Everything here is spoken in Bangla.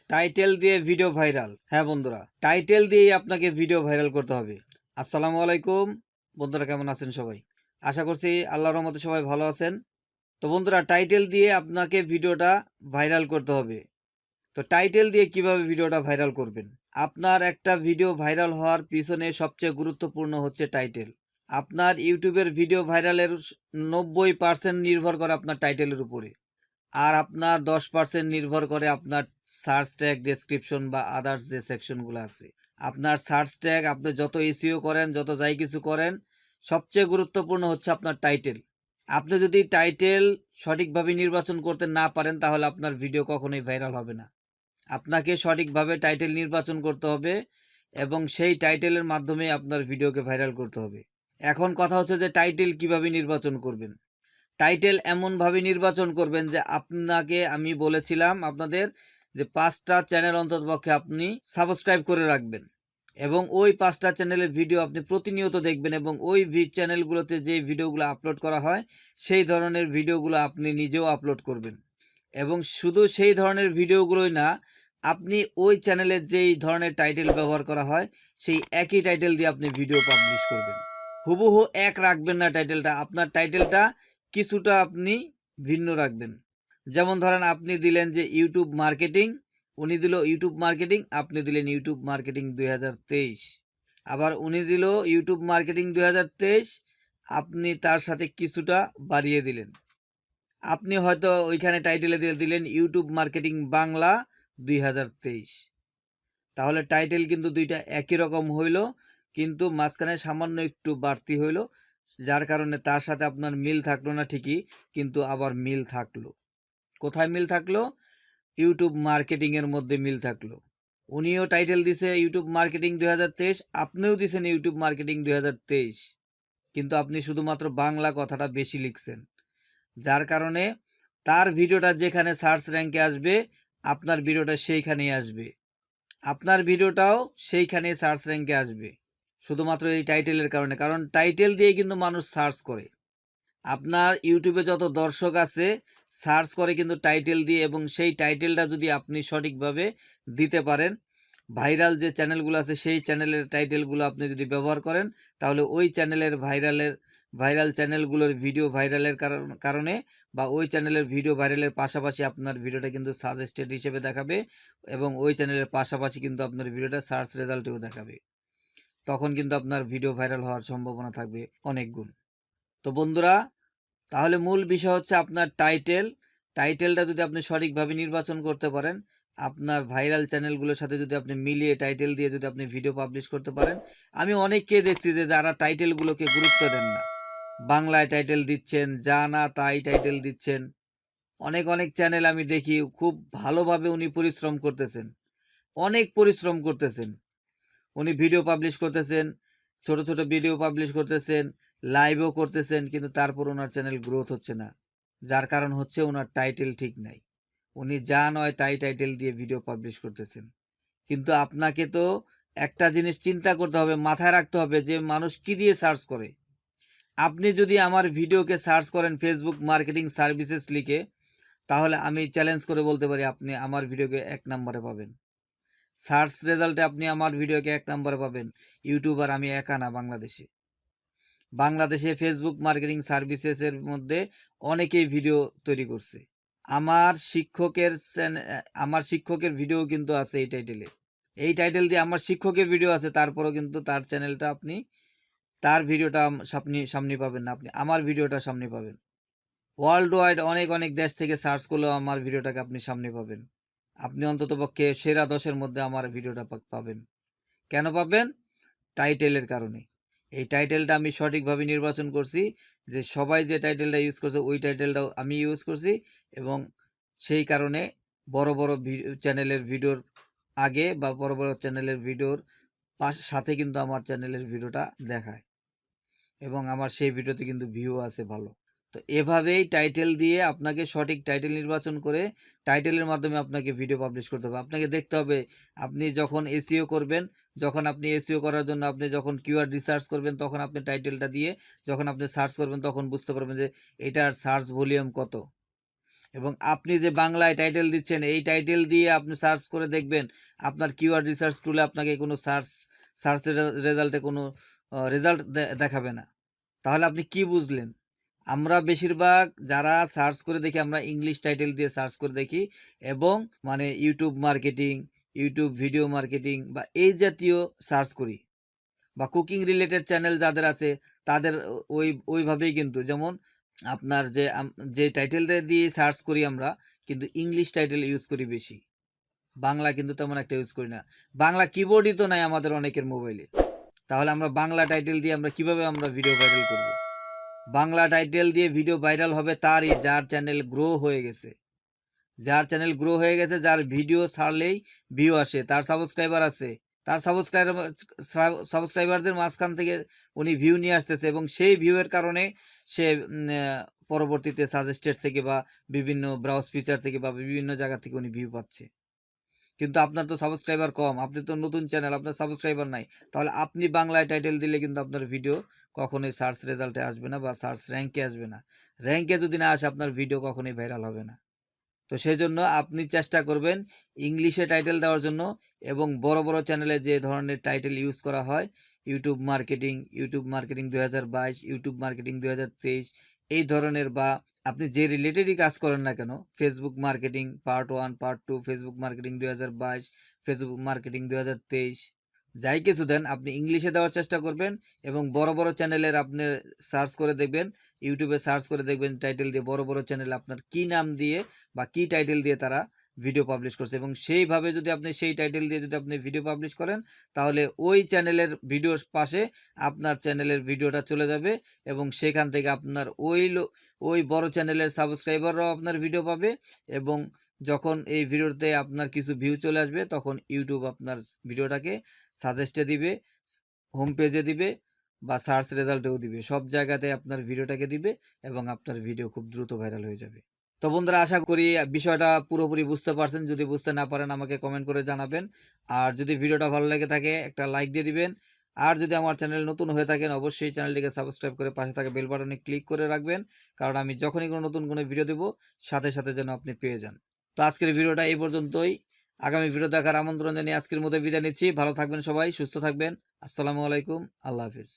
টাইটেল দিয়ে ভিডিও ভাইরাল। হ্যাঁ বন্ধুরা, টাইটেল দিয়েই আপনাকে ভিডিও ভাইরাল করতে হবে। আসসালামু আলাইকুম বন্ধুরা, কেমন আছেন সবাই? আশা করছি আল্লাহর রহমতে সবাই ভালো আছেন। তো বন্ধুরা, টাইটেল দিয়ে আপনাকে ভিডিওটা ভাইরাল করতে হবে। তো টাইটেল দিয়ে কিভাবে ভিডিওটা ভাইরাল করবেন? আপনার একটা ভিডিও ভাইরাল হওয়ার পিছনে সবচেয়ে গুরুত্বপূর্ণ হচ্ছে টাইটেল। আপনার ইউটিউবের ভিডিও ভাইরালের 90% নির্ভর করে আপনার টাইটেলের উপরে। আর আপনার 10% নির্ভর করে আপনার সার্চ ট্যাগ, ডেসক্রিপশন বা আদার্স যে সেকশনগুলো আছে। আপনার সার্চ ট্যাগ, আপনি যত এসইও করেন, যত যাই কিছু করেন, সবচেয়ে গুরুত্বপূর্ণ হচ্ছে আপনার টাইটেল। আপনি যদি টাইটেল সঠিকভাবে নির্বাচন করতে না পারেন, তাহলে আপনার ভিডিও কখনোই ভাইরাল হবে না। আপনাকে সঠিকভাবে টাইটেল নির্বাচন করতে হবে এবং সেই টাইটেলের মাধ্যমে আপনার ভিডিওকে ভাইরাল করতে হবে। এখন কথা হচ্ছে যে টাইটেল কিভাবে নির্বাচন করবেন। টাইটেল এমনভাবে নির্বাচন করবেন যে আপনাকে আমি বলেছিলাম আপনাদের যে 5টা চ্যানেল অন্ততপক্ষে আপনি সাবস্ক্রাইব করে রাখবেন এবং ওই 5টা চ্যানেলের ভিডিও আপনি প্রতিনিয়ত দেখবেন এবং ওই চ্যানেলগুলোতে যে ভিডিওগুলো আপলোড করা হয় সেই ধরনের ভিডিওগুলো আপনি নিজেও আপলোড করবেন। এবং শুধু সেই ধরনের ভিডিওগুলোই না, আপনি ওই চ্যানেলের যেই ধরনের টাইটেল ব্যবহার করা হয় সেই একই টাইটেল দিয়ে আপনি ভিডিও পাবলিশ করবেন। হুবহু এক রাখবেন না টাইটেলটা। আপনার টাইটেলটা কিছুটা আপনি ভিন্ন রাখবেন। যেমন ধরেন, আপনি দিলেন যে ইউটিউব মার্কেটিং, উনি দিল ইউটিউব মার্কেটিং, আপনি দিলেন ইউটিউব মার্কেটিং 2023। আবার উনি দিল ইউটিউব মার্কেটিং 2023, আপনি তার সাথে কিছুটা বাড়িয়ে দিলেন। আপনি হয়তো ওইখানে টাইটেলে দিলেন ইউটিউব মার্কেটিং বাংলা 2023। তাহলে টাইটেল কিন্তু দুইটা একই রকম হইল, কিন্তু মাঝখানে সামান্য একটু বাড়তি হইল, যার কারণে তার সাথে আপনার মিল থাকলো না ঠিকই, কিন্তু আবার মিল থাকলো। কোথায় মিল থাকলো? ইউটিউব মার্কেটিং এর মধ্যে মিল থাকলো। উনিও টাইটেল দিছে ইউটিউব মার্কেটিং 2023, আপনিও দিছেন ইউটিউব মার্কেটিং 2023, কিন্তু আপনি শুধুমাত্র বাংলা কথাটা বেশি লিখছেন, যার কারণে তার ভিডিওটা যেখানে সার্চ র্যাঙ্কে আসবে, আপনার ভিডিওটা সেইখানেই আসবে। আপনার ভিডিওটাও সেইখানে সার্চ র্যাঙ্কে আসবে, শুধুমাত্র এই টাইটেলের কারণে। কারণ টাইটেল দিয়ে কিন্তু মানুষ সার্চ করে। আপনার ইউটিউবে যত দর্শক আছে সার্চ করে কিন্তু টাইটেল দিয়ে, এবং সেই টাইটেলটা যদি আপনি সঠিকভাবে দিতে পারেন, ভাইরাল যে চ্যানেলগুলো আছে সেই চ্যানেলের টাইটেলগুলো আপনি যদি ব্যবহার করেন, তাহলে ওই চ্যানেলের ভাইরাল চ্যানেলগুলোর ভিডিও ভাইরালের কারণে বা ওই চ্যানেলের ভিডিও ভাইরালের পাশাপাশি আপনার ভিডিওটা কিন্তু সাজেস্টেড হিসেবে দেখাবে এবং ওই চ্যানেলের পাশাপাশি কিন্তু আপনার ভিডিওটা সার্চ রেজাল্টেও দেখাবে। তখন কিন্তু আপনার ভিডিও ভাইরাল হওয়ার সম্ভাবনা থাকবে অনেক গুণ। তো বন্ধুরা, তাহলে মূল বিষয় হচ্ছে আপনার টাইটেলটা যদি আপনি সঠিকভাবে নির্বাচন করতে পারেন, আপনার ভাইরাল চ্যানেলগুলোর সাথে যদি আপনি মিলিয়ে টাইটেল দিয়ে যদি আপনি ভিডিও পাবলিশ করতে পারেন। আমি অনেককে দেখছি যে যারা টাইটেলগুলোকে গুরুত্ব দেন না, বাংলায় টাইটেল দিচ্ছেন, যা না তাই টাইটেল দিচ্ছেন। অনেক চ্যানেল আমি দেখি খুব ভালোভাবে উনি পরিশ্রম করতেছেন, অনেক পরিশ্রম করতেছেন। উনি ভিডিও পাবলিশ করতেছেন, ছোট ছোট ভিডিও পাবলিশ করতেছেন, লাইভও করতেছেন, কিন্তু তারপর ওনার চ্যানেল গ্রোথ হচ্ছে না। যার কারণ হচ্ছে ওনার টাইটেল ঠিক নাই। উনি যা নয় তাই টাইটেল দিয়ে ভিডিও পাবলিশ করতেছেন। কিন্তু আপনাকে তো একটা জিনিস চিন্তা করতে হবে, মাথায় রাখতে হবে যে মানুষ কি দিয়ে সার্চ করে। আপনি যদি আমার ভিডিওকে সার্চ করেন ফেসবুক মার্কেটিং সার্ভিসেস লিখে, তাহলে আমি চ্যালেঞ্জ করে বলতে পারি আপনি আমার ভিডিওকে 1 নম্বরে পাবেন। সার্চ রেজাল্টে আপনি আমার ভিডিওকে 1 নম্বরে পাবেন। ইউটিউবার আমি একা না, বাংলাদেশে ফেসবুক মার্কেটিং সার্ভিসেসের মধ্যে অনেকেই ভিডিও তৈরি করছে। আমার শিক্ষকের ভিডিও কিন্তু আছে এই টাইটেল দিয়ে আমার শিক্ষকের ভিডিও আছে, তারপরও কিন্তু তার চ্যানেলটা আপনি, তার ভিডিওটা সামনে পাবেন না, আপনি আমার ভিডিওটা সামনে পাবেন। ওয়ার্ল্ড ওয়াইড অনেক দেশ থেকে সার্চ করলেও আমার ভিডিওটাকে আপনি সামনে পাবেন। আপনি অন্ততপক্ষে সেরা 10-এর মধ্যে আমার ভিডিওটা পাবেন। কেন পাবেন? টাইটেলের কারণে। এই টাইটেলটা আমি সঠিকভাবে নির্বাচন করছি, যে সবাই যে টাইটেলটা ইউজ করছে ওই টাইটেলটাও আমি ইউজ করছি, এবং সেই কারণে বড় চ্যানেলের ভিডিওর আগে বা বড় চ্যানেলের ভিডিওর সাথে কিন্তু আমার চ্যানেলের ভিডিওটা দেখায়, এবং আমার সেই ভিডিওতে কিন্তু ভিউ আছে ভালো। তো এভাবেই টাইটেল দিয়ে আপনাকে সঠিক টাইটেল নির্বাচন করে টাইটেলের মাধ্যমে আপনাকে ভিডিও পাবলিশ করতে হবে। আপনাকে দেখতে হবে আপনি যখন এসইও করবেন, যখন আপনি এসইও করার জন্য আপনি যখন কিওয়ার্ড রিসার্চ করবেন, তখন আপনি টাইটেলটা দিয়ে যখন আপনি সার্চ করবেন, তখন বুঝতে পারবেন যে এটার সার্চ ভলিউম কত। এবং আপনি যে বাংলায় টাইটেল দিচ্ছেন এই টাইটেল দিয়ে আপনি সার্চ করে দেখবেন আপনার কিওয়ার্ড রিসার্চ টুলে আপনাকে কোনো সার্চ রেজাল্টে কোনো রেজাল্ট দেখাবে না। তাহলে আপনি কি বুঝলেন? আমরা বেশিরভাগ যারা সার্চ করে দেখি আমরা ইংলিশ টাইটেল দিয়ে সার্চ করে দেখি এবং মানে YouTube marketing, YouTube video marketing বা এই জাতীয় সার্চ করি বা কুকিং রিলেটেড চ্যানেল যাদের আছে তাদের ওইভাবেই কিন্তু যেমন আপনার যে টাইটেলটা দিয়ে সার্চ করি আমরা কিন্তু ইংলিশ টাইটেল ইউজ করি বেশি, বাংলা কিন্তু তেমন একটা ইউজ করি না। বাংলা কিবোর্ডই তো নাই আমাদের অনেকের মোবাইলে, তাহলে আমরা বাংলা টাইটেল দিয়ে আমরা কিভাবে ভিডিও ভাইরাল করব? বাংলা টাইটেল দিয়ে ভিডিও ভাইরাল হবে তারই যার চ্যানেল গ্রো হয়ে গেছে, যার ভিডিও ছাড়লেই ভিউ আসে, তার সাবস্ক্রাইবার আছে, তার সাবস্ক্রাইবারদের মাঝখান থেকে উনি ভিউ নিয়ে আসতেছে এবং সেই ভিউয়ের কারণে সে পরবর্তীতে সাজেস্টেড থেকে বা বিভিন্ন ব্রাউজ ফিচার থেকে বা বিভিন্ন জায়গা থেকে উনি ভিউ পাচ্ছে। কিন্তু আপনার তো সাবস্ক্রাইবার কম, আপনি তো নতুন চ্যানেল, আপনার সাবস্ক্রাইবার নাই, তাহলে আপনি বাংলায় টাইটেল দিলে কিন্তু আপনার ভিডিও কখনোই সার্চ রেজাল্টে আসবে না বা সার্চ র্যাঙ্কে আসবে না। র্যাঙ্কে যদি না আসে আপনার ভিডিও কখনোই ভাইরাল হবে না। তো সেই জন্য আপনি চেষ্টা করবেন ইংলিশে টাইটেল দেওয়ার জন্য এবং বড় বড় চ্যানেলে যে ধরনের টাইটেল ইউজ করা হয় ইউটিউব মার্কেটিং 2022, ইউটিউব মার্কেটিং 2023 এই ধরনের বা আপনি যে রিলেটেডই কাজ করেন না কেন, Facebook marketing part 1 part 2, Facebook marketing 2022, Facebook marketing 2023 যাই কিছু দেন আপনি ইংলিশে দেওয়ার চেষ্টা করবেন এবং বড় বড় চ্যানেলের আপনি সার্চ করে দেখবেন, ইউটিউবে সার্চ করে দেখবেন টাইটেল দিয়ে বড় বড় চ্যানেল আপনার কি নাম দিয়ে বা কি টাইটেল দিয়ে তারা ভিডিও পাবলিশ করছে এবং সেইভাবে যদি আপনি সেই টাইটেল দিয়ে যদি আপনি ভিডিও পাবলিশ করেন তাহলে ওই চ্যানেলের ভিডিওর পাশে আপনার চ্যানেলের ভিডিওটা চলে যাবে এবং সেখান থেকে আপনার ওই বড় চ্যানেলের সাবস্ক্রাইবাররাও আপনার ভিডিও পাবে এবং যখন এই ভিডিওতে আপনার কিছু ভিউ চলে আসবে তখন ইউটিউব আপনার ভিডিওটাকে সাজেস্টে দিবে, হোম পেজে দিবে বা সার্চ রেজাল্টেও দিবে, সব জায়গাতে আপনার ভিডিওটাকে দিবে এবং আপনার ভিডিও খুব দ্রুত ভাইরাল হয়ে যাবে। তো বন্ধুরা আশা করি বিষয়টা পুরোপুরি বুঝতে পারছেন, যদি বুঝতে না পারেন আমাকে কমেন্ট করে জানাবেন, আর যদি ভিডিওটা ভালো লেগে থাকে একটা লাইক দিয়ে দিবেন, আর যদি আমার চ্যানেল নতুন হয়ে থাকেন অবশ্যই চ্যানেলটিকে সাবস্ক্রাইব করে পাশে থাকা বেল বাটনে ক্লিক করে রাখবেন, কারণ আমি যখনই কোনো নতুন কোনো ভিডিও দেবো সাথে সাথে যেন আপনি পেয়ে যান। তো আজকের ভিডিওটা এই পর্যন্তই, আগামী ভিডিও দেখার আমন্ত্রণ জানিয়ে আজকের মতো বিদায় নিচ্ছি। ভালো থাকবেন সবাই, সুস্থ থাকবেন। আসসালামু আলাইকুম, আল্লাহ হাফিজ।